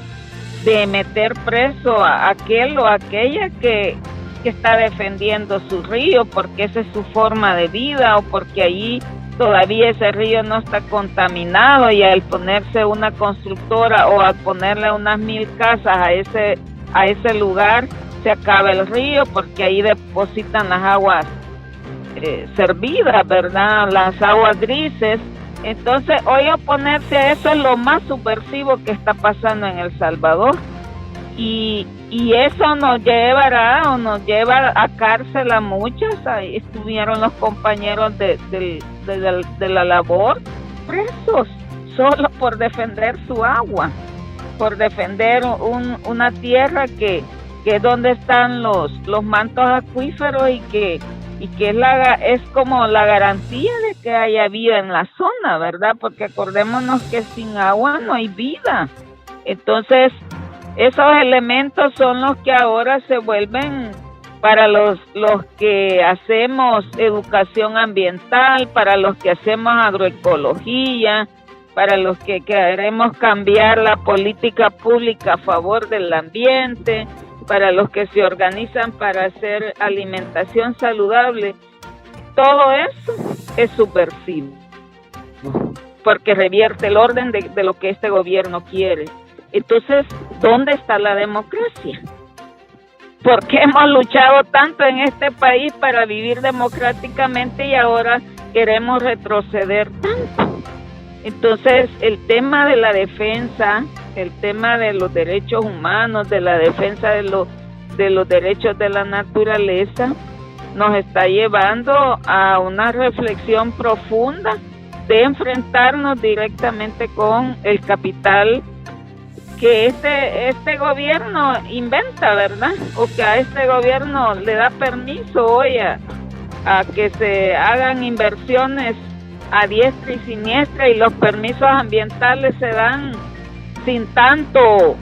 de meter preso a aquel o aquella que está defendiendo su río porque esa es su forma de vida o porque allí todavía ese río no está contaminado y al ponerse una constructora o al ponerle unas 1000 casas a ese lugar se acaba el río porque ahí depositan las aguas servidas, ¿verdad? Las aguas grises. Entonces, hoy oponerse a eso es lo más subversivo que está pasando en El Salvador. Y eso nos lleva a cárcel a muchas. Ahí estuvieron los compañeros de la labor presos, solo por defender su agua, por defender una tierra que es donde están los mantos acuíferos y que es como la garantía de que haya vida en la zona, ¿verdad? Porque acordémonos que sin agua no hay vida. Entonces, esos elementos son los que ahora se vuelven para los que hacemos educación ambiental, para los que hacemos agroecología, para los que queremos cambiar la política pública a favor del ambiente, para los que se organizan para hacer alimentación saludable. Todo eso es subversivo, porque revierte el orden de lo que este gobierno quiere. Entonces, ¿dónde está la democracia? ¿Por qué hemos luchado tanto en este país para vivir democráticamente y ahora queremos retroceder tanto? Entonces, el tema de la defensa, el tema de los derechos humanos, de la defensa de los derechos de la naturaleza, nos está llevando a una reflexión profunda de enfrentarnos directamente con el capital que este gobierno inventa, ¿verdad? O que a este gobierno le da permiso hoy a que se hagan inversiones a diestra y siniestra, y los permisos ambientales se dan sin tanto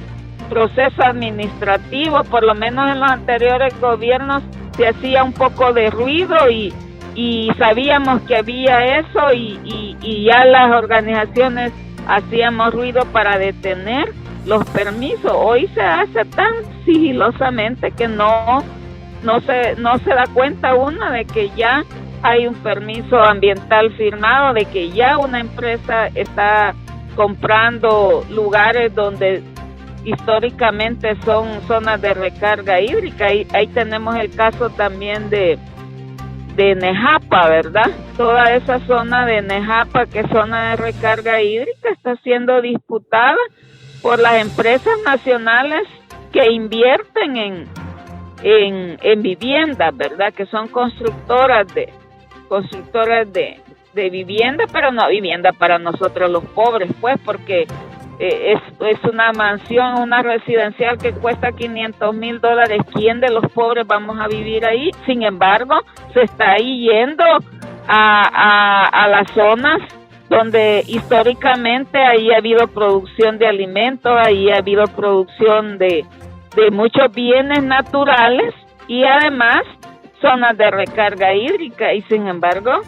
proceso administrativo. Por lo menos en los anteriores gobiernos se hacía un poco de ruido y sabíamos que había eso y ya las organizaciones hacíamos ruido para detener los permisos. Hoy se hace tan sigilosamente que no se da cuenta uno de que ya hay un permiso ambiental firmado, de que ya una empresa está comprando lugares donde históricamente son zonas de recarga hídrica. Ahí tenemos el caso también de Nejapa, ¿verdad? Toda esa zona de Nejapa, que es zona de recarga hídrica, está siendo disputada por las empresas nacionales que invierten en viviendas, ¿verdad? Que son constructoras de vivienda, pero no vivienda para nosotros los pobres, pues, porque es una mansión, una residencial que cuesta $500,000. ¿Quién de los pobres vamos a vivir ahí? Sin embargo, se está ahí yendo a las zonas donde históricamente ahí ha habido producción de alimentos, ahí ha habido producción de muchos bienes naturales y además zonas de recarga hídrica, y sin embargo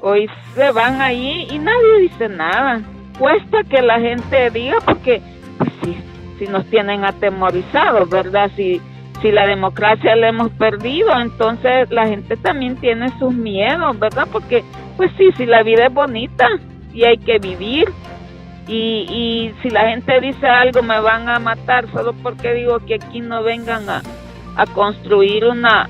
hoy se van ahí y nadie dice nada. Cuesta que la gente diga, porque pues, si nos tienen atemorizados, ¿verdad? Si la democracia la hemos perdido, entonces la gente también tiene sus miedos, ¿verdad? Porque pues si la vida es bonita y hay que vivir, y si la gente dice algo, me van a matar solo porque digo que aquí no vengan a construir una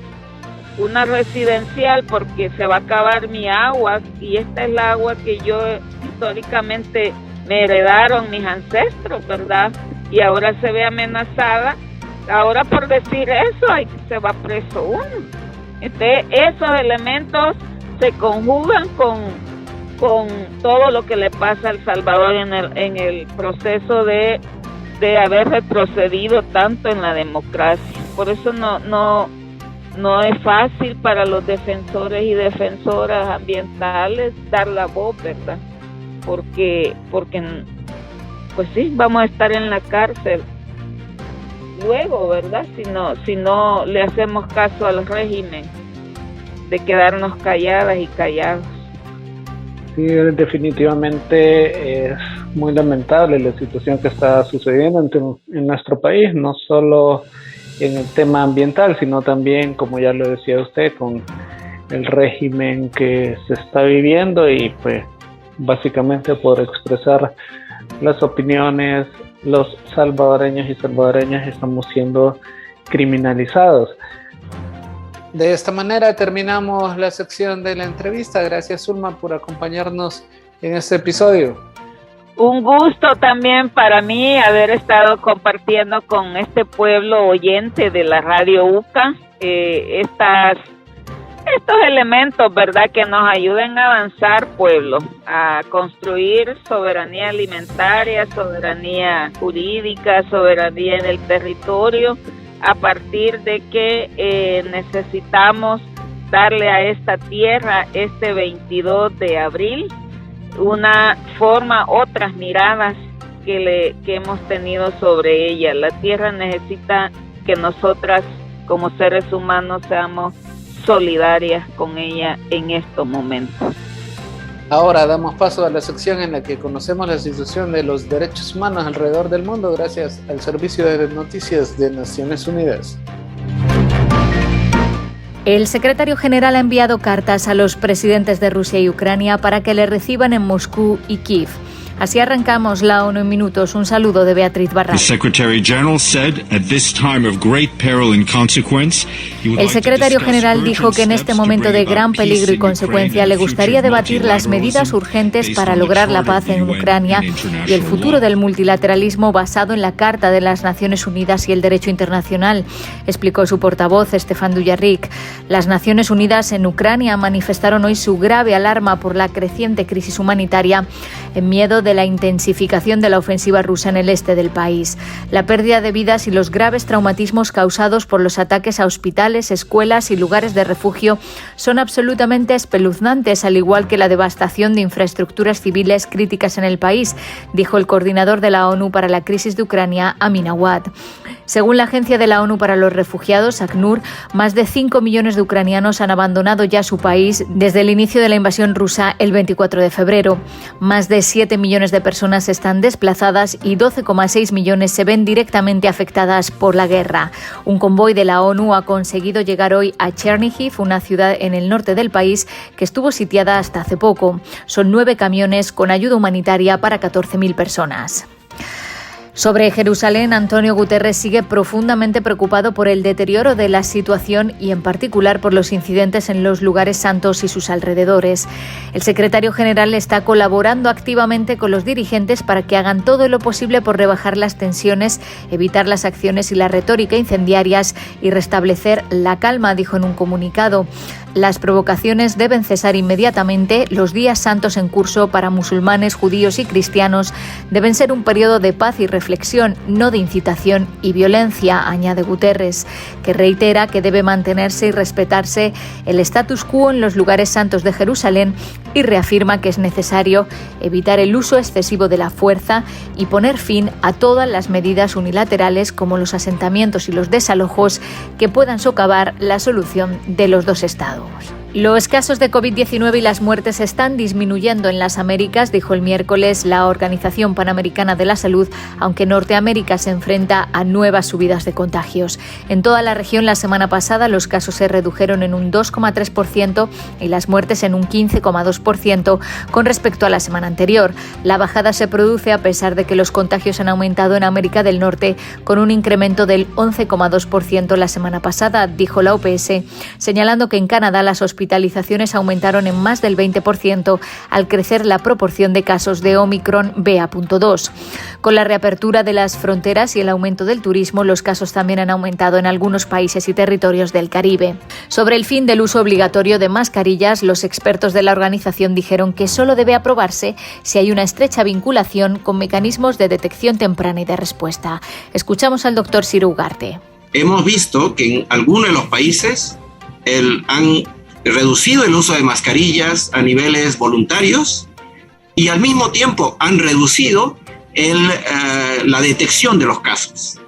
residencial porque se va a acabar mi agua, y esta es la agua que yo históricamente me heredaron mis ancestros, ¿verdad? Y ahora se ve amenazada. Ahora por decir eso se va preso uno. Entonces esos elementos se conjugan con todo lo que le pasa a El Salvador en el proceso de haber retrocedido tanto en la democracia. Por eso no es fácil para los defensores y defensoras ambientales dar la voz, ¿verdad? Porque pues sí, vamos a estar en la cárcel luego, ¿verdad? Si no le hacemos caso al régimen de quedarnos calladas y callados. Sí, definitivamente es muy lamentable la situación que está sucediendo en nuestro país, no solo en el tema ambiental, sino también, como ya lo decía usted, con el régimen que se está viviendo, y pues básicamente por expresar las opiniones, los salvadoreños y salvadoreñas estamos siendo criminalizados. De esta manera terminamos la sección de la entrevista. Gracias, Zulma, por acompañarnos en este episodio. Un gusto también para mí haber estado compartiendo con este pueblo oyente de la Radio UCA estos elementos, ¿verdad?, que nos ayuden a avanzar, pueblo, a construir soberanía alimentaria, soberanía jurídica, soberanía en el territorio, a partir de que necesitamos darle a esta tierra este 22 de abril una forma, otras miradas que hemos tenido sobre ella. La tierra necesita que nosotras como seres humanos seamos solidarias con ella en estos momentos. Ahora damos paso a la sección en la que conocemos la situación de los derechos humanos alrededor del mundo gracias al Servicio de Noticias de Naciones Unidas. El secretario general ha enviado cartas a los presidentes de Rusia y Ucrania para que le reciban en Moscú y Kiev. Así arrancamos la ONU en minutos. Un saludo de Beatriz Barral. El secretario general dijo que en este momento de gran peligro y consecuencia le gustaría debatir las medidas urgentes para lograr la paz en Ucrania y el futuro del multilateralismo basado en la Carta de las Naciones Unidas y el derecho internacional, explicó su portavoz Stefan Dujarric. Las Naciones Unidas en Ucrania manifestaron hoy su grave alarma por la creciente crisis humanitaria en miedo de la intensificación de la ofensiva rusa en el este del país. La pérdida de vidas y los graves traumatismos causados por los ataques a hospitales, escuelas y lugares de refugio son absolutamente espeluznantes, al igual que la devastación de infraestructuras civiles críticas en el país, dijo el coordinador de la ONU para la crisis de Ucrania, Amin Awad. Según la Agencia de la ONU para los Refugiados, ACNUR, más de 5 millones de ucranianos han abandonado ya su país desde el inicio de la invasión rusa el 24 de febrero. Más de 7 millones de personas están desplazadas y 12,6 millones se ven directamente afectadas por la guerra. Un convoy de la ONU ha conseguido llegar hoy a Chernihiv, una ciudad en el norte del país que estuvo sitiada hasta hace poco. Son 9 camiones con ayuda humanitaria para 14.000 personas. Sobre Jerusalén, Antonio Guterres sigue profundamente preocupado por el deterioro de la situación y en particular por los incidentes en los lugares santos y sus alrededores. El secretario general está colaborando activamente con los dirigentes para que hagan todo lo posible por rebajar las tensiones, evitar las acciones y la retórica incendiarias y restablecer la calma, dijo en un comunicado. Las provocaciones deben cesar inmediatamente. Los días santos en curso para musulmanes, judíos y cristianos deben ser un periodo de paz y reflexión, no de incitación y violencia, añade Guterres, que reitera que debe mantenerse y respetarse el status quo en los lugares santos de Jerusalén y reafirma que es necesario evitar el uso excesivo de la fuerza y poner fin a todas las medidas unilaterales como los asentamientos y los desalojos que puedan socavar la solución de los dos estados. Los casos de COVID-19 y las muertes están disminuyendo en las Américas, dijo el miércoles la Organización Panamericana de la Salud, aunque Norteamérica se enfrenta a nuevas subidas de contagios. En toda la región la semana pasada los casos se redujeron en un 2,3% y las muertes en un 15,2% con respecto a la semana anterior. La bajada se produce a pesar de que los contagios han aumentado en América del Norte con un incremento del 11,2% la semana pasada, dijo la OPS, señalando que en Canadá las hospitalizaciones aumentaron en más del 20% al crecer la proporción de casos de Omicron BA.2. Con la reapertura de las fronteras y el aumento del turismo, los casos también han aumentado en algunos países y territorios del Caribe. Sobre el fin del uso obligatorio de mascarillas, los expertos de la organización dijeron que solo debe aprobarse si hay una estrecha vinculación con mecanismos de detección temprana y de respuesta. Escuchamos al doctor Ciro Ugarte. Hemos visto que en algunos de los países han reducido el uso de mascarillas a niveles voluntarios y al mismo tiempo han reducido la detección de los casos.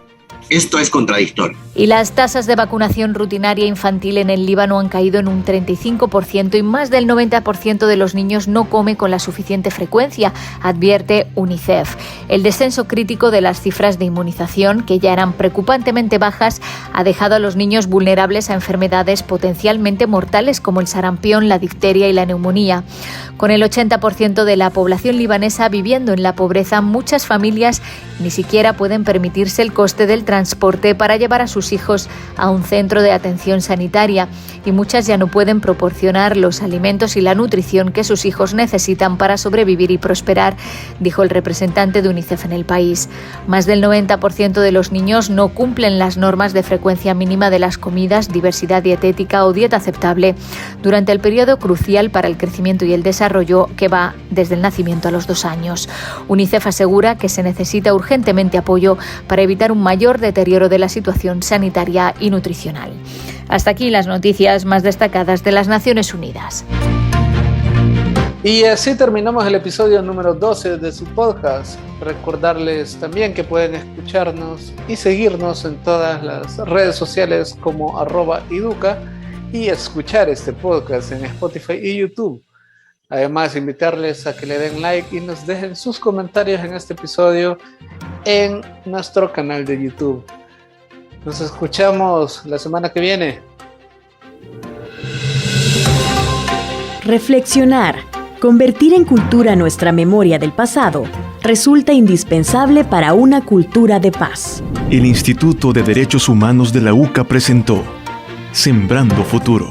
Esto es contradictorio. Y las tasas de vacunación rutinaria infantil en el Líbano han caído en un 35% y más del 90% de los niños no come con la suficiente frecuencia, advierte UNICEF. El descenso crítico de las cifras de inmunización, que ya eran preocupantemente bajas, ha dejado a los niños vulnerables a enfermedades potencialmente mortales como el sarampión, la difteria y la neumonía. Con el 80% de la población libanesa viviendo en la pobreza, muchas familias ni siquiera pueden permitirse el coste del transporte para llevar a sus hijos a un centro de atención sanitaria y muchas ya no pueden proporcionar los alimentos y la nutrición que sus hijos necesitan para sobrevivir y prosperar, dijo el representante de UNICEF en el país. Más del 90% de los niños no cumplen las normas de frecuencia mínima de las comidas, diversidad dietética o dieta aceptable durante el periodo crucial para el crecimiento y el desarrollo que va desde el nacimiento a los 2 años. UNICEF asegura que se necesita urgentemente apoyo para evitar un mayor deterioro de la situación sanitaria y nutricional. Hasta aquí las noticias más destacadas de las Naciones Unidas. Y así terminamos el episodio número 12 de su podcast. Recordarles también que pueden escucharnos y seguirnos en todas las redes sociales como @Iduca y escuchar este podcast en Spotify y YouTube. Además, invitarles a que le den like y nos dejen sus comentarios en este episodio en nuestro canal de YouTube. Nos escuchamos la semana que viene. Reflexionar, convertir en cultura nuestra memoria del pasado, resulta indispensable para una cultura de paz. El Instituto de Derechos Humanos de la UCA presentó Sembrando Futuro.